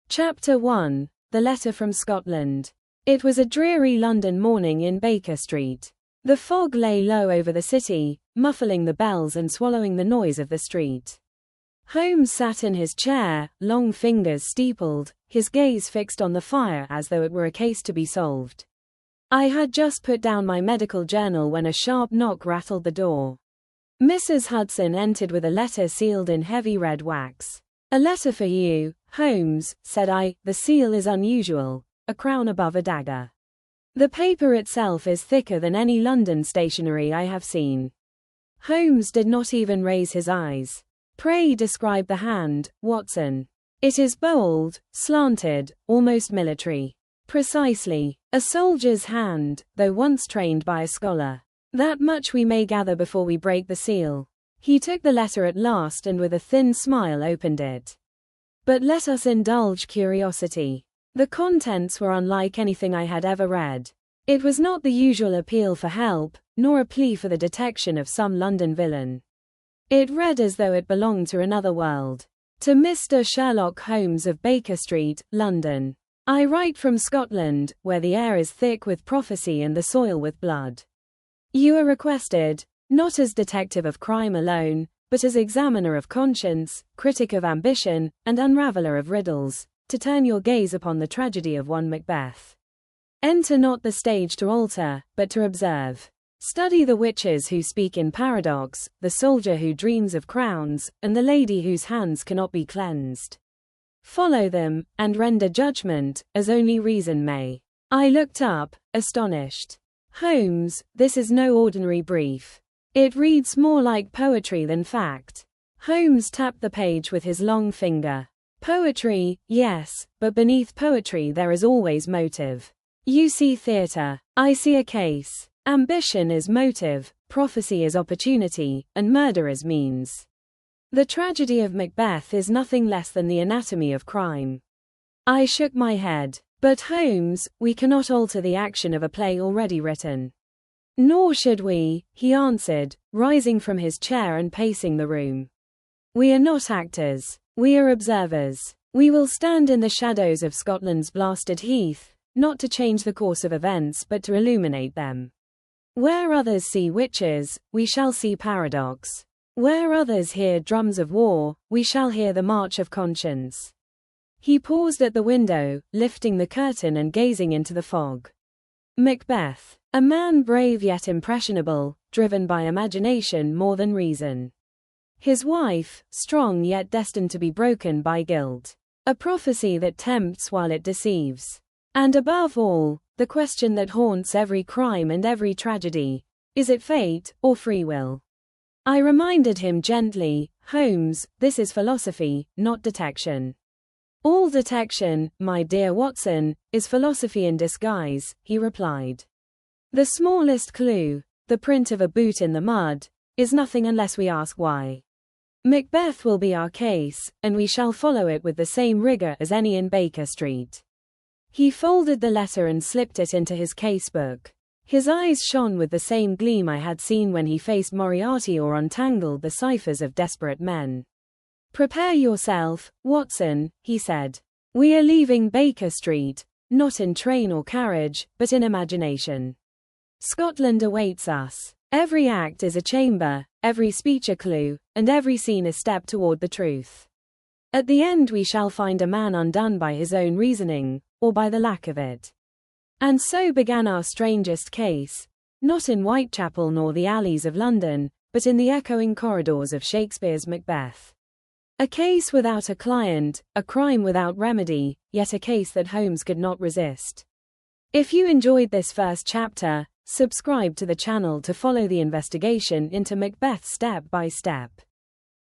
Chapter 1. The Letter from Scotland. It was a dreary London morning in Baker Street. The fog lay low over the city, muffling the bells and swallowing the noise of the street. Holmes sat in his chair, long fingers steepled, his gaze fixed on the fire as though it were a case to be solved. I had just put down my medical journal when a sharp knock rattled the door. Mrs. Hudson entered with a letter sealed in heavy red wax. "A letter for you, Holmes," said I. "The seal is unusual, a crown above a dagger. The paper itself is thicker than any London stationery I have seen." Holmes did not even raise his eyes. "Pray describe the hand, Watson." "It is bold, slanted, almost military." "Precisely. A soldier's hand, though once trained by a scholar. That much we may gather before we break the seal." He took the letter at last and with a thin smile opened it. But let us indulge curiosity. The contents were unlike anything I had ever read. It was not the usual appeal for help, nor a plea for the detection of some London villain. It read as though it belonged to another world. "To Mr. Sherlock Holmes of Baker Street, London. I write from Scotland, where the air is thick with prophecy and the soil with blood. You are requested, not as detective of crime alone, but as examiner of conscience, critic of ambition, and unraveler of riddles, to turn your gaze upon the tragedy of one Macbeth. Enter not the stage to alter, but to observe. Study the witches who speak in paradox, the soldier who dreams of crowns, and the lady whose hands cannot be cleansed. Follow them, and render judgment, as only reason may." I looked up, astonished. "Holmes, this is no ordinary brief. It reads more like poetry than fact." Holmes tapped the page with his long finger. "Poetry, yes, but beneath poetry there is always motive. You see theater. I see a case. Ambition is motive, prophecy is opportunity, and murder is means. The tragedy of Macbeth is nothing less than the anatomy of crime." I shook my head. "But Holmes, we cannot alter the action of a play already written." "Nor should we," he answered, rising from his chair and pacing the room. "We are not actors. We are observers. We will stand in the shadows of Scotland's blasted heath, not to change the course of events but to illuminate them. Where others see witches, we shall see paradox. Where others hear drums of war, we shall hear the march of conscience." He paused at the window, lifting the curtain and gazing into the fog. Macbeth. A man brave yet impressionable, driven by imagination more than reason. His wife, strong yet destined to be broken by guilt. A prophecy that tempts while it deceives. And above all, the question that haunts every crime and every tragedy: is it fate, or free will? I reminded him gently, "Holmes, this is philosophy, not detection." "All detection, my dear Watson, is philosophy in disguise," he replied. "The smallest clue, the print of a boot in the mud, is nothing unless we ask why. Macbeth will be our case, and we shall follow it with the same rigor as any in Baker Street." He folded the letter and slipped it into his case-book. His eyes shone with the same gleam I had seen when he faced Moriarty or untangled the ciphers of desperate men. "Prepare yourself, Watson," he said. "We are leaving Baker Street, not in train or carriage, but in imagination. Scotland awaits us. Every act is a chamber, every speech a clue, and every scene a step toward the truth. At the end we shall find a man undone by his own reasoning, or by the lack of it." And so began our strangest case, not in Whitechapel nor the alleys of London, but in the echoing corridors of Shakespeare's Macbeth. A case without a client, a crime without remedy, yet a case that Holmes could not resist. If you enjoyed this first chapter, subscribe to the channel to follow the investigation into Macbeth step by step.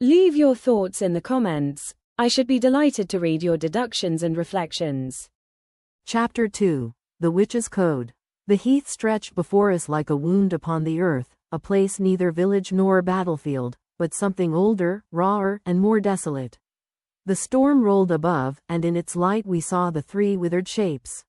Leave your thoughts in the comments. I should be delighted to read your deductions and reflections. Chapter 2. The Witch's Code. The heath stretched before us like a wound upon the earth, a place neither village nor battlefield, but something older, rawer, and more desolate. The storm rolled above, and in its light we saw the three withered shapes.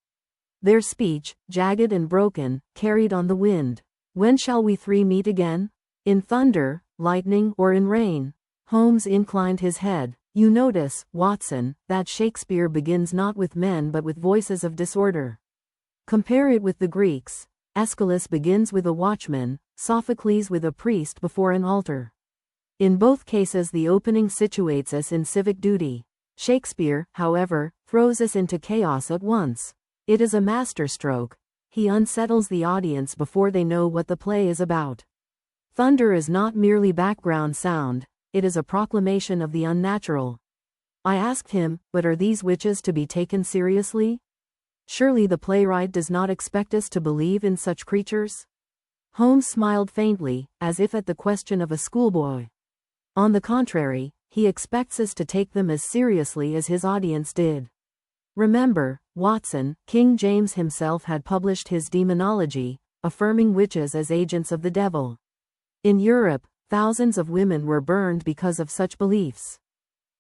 Their speech, jagged and broken, carried on the wind. "When shall we three meet again? In thunder, lightning, or in rain?" Holmes inclined his head. You notice, Watson, that Shakespeare begins not with men but with voices of disorder. Compare it with the Greeks. Aeschylus begins with a watchman, Sophocles with a priest before an altar. In both cases the opening situates us in civic duty. Shakespeare, however, throws us into chaos at once. It is a masterstroke. He unsettles the audience before they know what the play is about. Thunder is not merely background sound, it is a proclamation of the unnatural. I asked him, but are these witches to be taken seriously? Surely the playwright does not expect us to believe in such creatures? Holmes smiled faintly, as if at the question of a schoolboy. On the contrary, he expects us to take them as seriously as his audience did. Remember, Watson, King James himself had published his Demonology, affirming witches as agents of the devil. In Europe, thousands of women were burned because of such beliefs.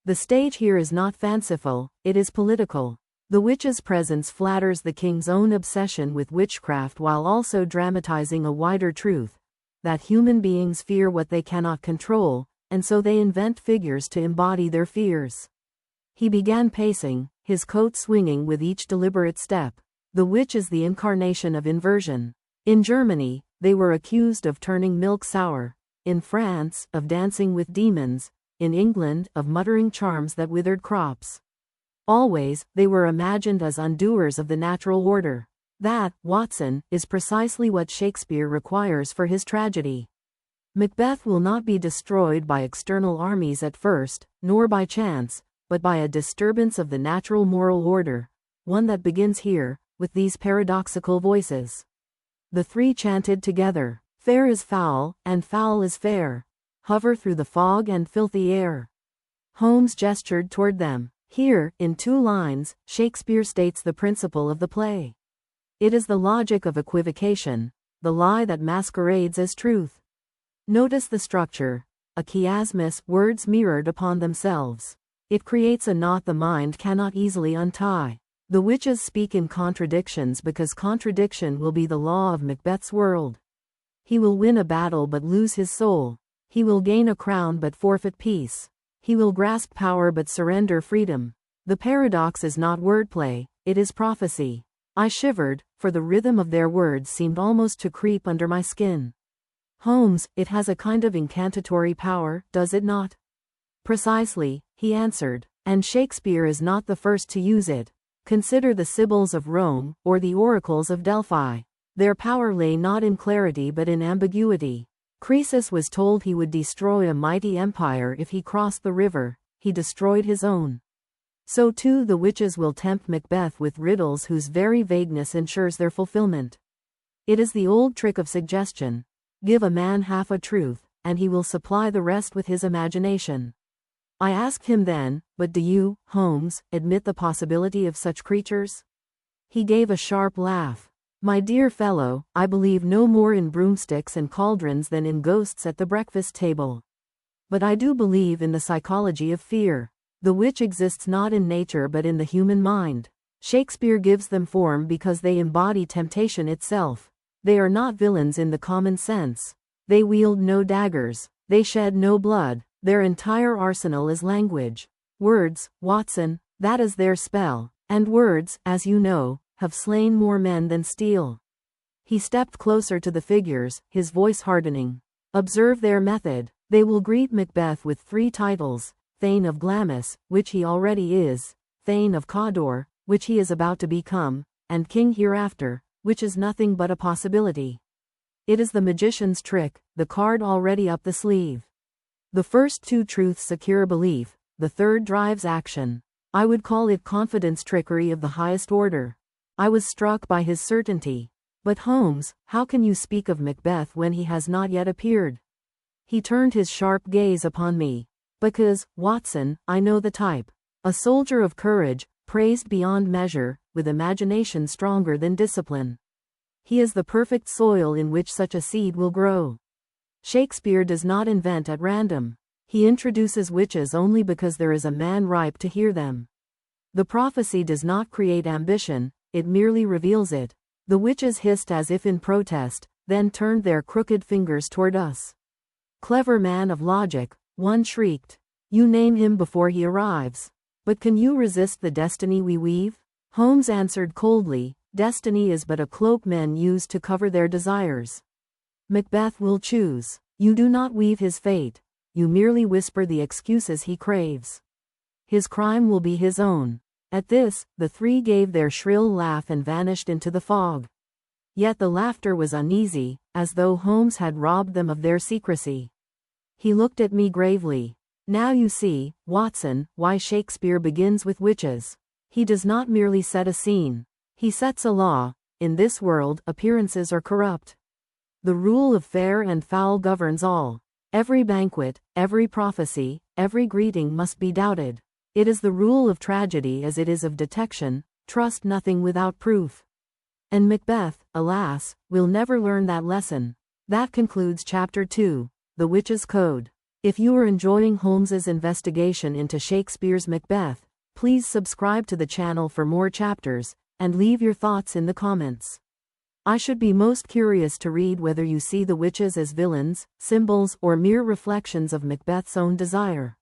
The stage here is not fanciful, it is political. The witch's presence flatters the king's own obsession with witchcraft while also dramatizing a wider truth, that human beings fear what they cannot control, and so they invent figures to embody their fears. He began pacing, his coat swinging with each deliberate step. The witch is the incarnation of inversion. In Germany, they were accused of turning milk sour. In France, of dancing with demons. In England, of muttering charms that withered crops. Always, they were imagined as undoers of the natural order. That, Watson, is precisely what Shakespeare requires for his tragedy. Macbeth will not be destroyed by external armies at first, nor by chance, but by a disturbance of the natural moral order, one that begins here, with these paradoxical voices. The three chanted together, "Fair is foul, and foul is fair. Hover through the fog and filthy air." Holmes gestured toward them. Here, in 2 lines, Shakespeare states the principle of the play. It is the logic of equivocation, the lie that masquerades as truth. Notice the structure, a chiasmus, words mirrored upon themselves. It creates a knot the mind cannot easily untie. The witches speak in contradictions because contradiction will be the law of Macbeth's world. He will win a battle but lose his soul. He will gain a crown but forfeit peace. He will grasp power but surrender freedom. The paradox is not wordplay, it is prophecy. I shivered, for the rhythm of their words seemed almost to creep under my skin. Holmes, it has a kind of incantatory power, does it not? Precisely, he answered, and Shakespeare is not the first to use it. Consider the Sibyls of Rome, or the oracles of Delphi. Their power lay not in clarity but in ambiguity. Croesus was told he would destroy a mighty empire if he crossed the river. He destroyed his own. So too the witches will tempt Macbeth with riddles whose very vagueness ensures their fulfillment. It is the old trick of suggestion. Give a man half a truth, and he will supply the rest with his imagination. I asked him then, but do you, Holmes, admit the possibility of such creatures? He gave a sharp laugh. My dear fellow, I believe no more in broomsticks and cauldrons than in ghosts at the breakfast table. But I do believe in the psychology of fear. The witch exists not in nature but in the human mind. Shakespeare gives them form because they embody temptation itself. They are not villains in the common sense. They wield no daggers. They shed no blood. Their entire arsenal is language. Words, Watson, that is their spell. And words, as you know, have slain more men than steel. He stepped closer to the figures, his voice hardening. Observe their method. They will greet Macbeth with 3 titles: Thane of Glamis, which he already is, Thane of Cawdor, which he is about to become, and King Hereafter, which is nothing but a possibility. It is the magician's trick, the card already up the sleeve. The first 2 truths secure belief, the third drives action. I would call it confidence trickery of the highest order. I was struck by his certainty. But Holmes, how can you speak of Macbeth when he has not yet appeared? He turned his sharp gaze upon me. Because, Watson, I know the type. A soldier of courage, praised beyond measure, with imagination stronger than discipline. He is the perfect soil in which such a seed will grow. Shakespeare does not invent at random. He introduces witches only because there is a man ripe to hear them. The prophecy does not create ambition, it merely reveals it. The witches hissed as if in protest, then turned their crooked fingers toward us. Clever man of logic, one shrieked. You name him before he arrives. But can you resist the destiny we weave? Holmes answered coldly, destiny is but a cloak men use to cover their desires. Macbeth will choose. You do not weave his fate. You merely whisper the excuses he craves. His crime will be his own. At this, the three gave their shrill laugh and vanished into the fog. Yet the laughter was uneasy, as though Holmes had robbed them of their secrecy. He looked at me gravely. Now you see, Watson, why Shakespeare begins with witches. He does not merely set a scene. He sets a law. In this world, appearances are corrupt. The rule of fair and foul governs all. Every banquet, every prophecy, every greeting must be doubted. It is the rule of tragedy as it is of detection, trust nothing without proof. And Macbeth, alas, will never learn that lesson. That concludes Chapter 2, The Witch's Code. If you are enjoying Holmes's investigation into Shakespeare's Macbeth, please subscribe to the channel for more chapters, and leave your thoughts in the comments. I should be most curious to read whether you see the witches as villains, symbols, or mere reflections of Macbeth's own desire.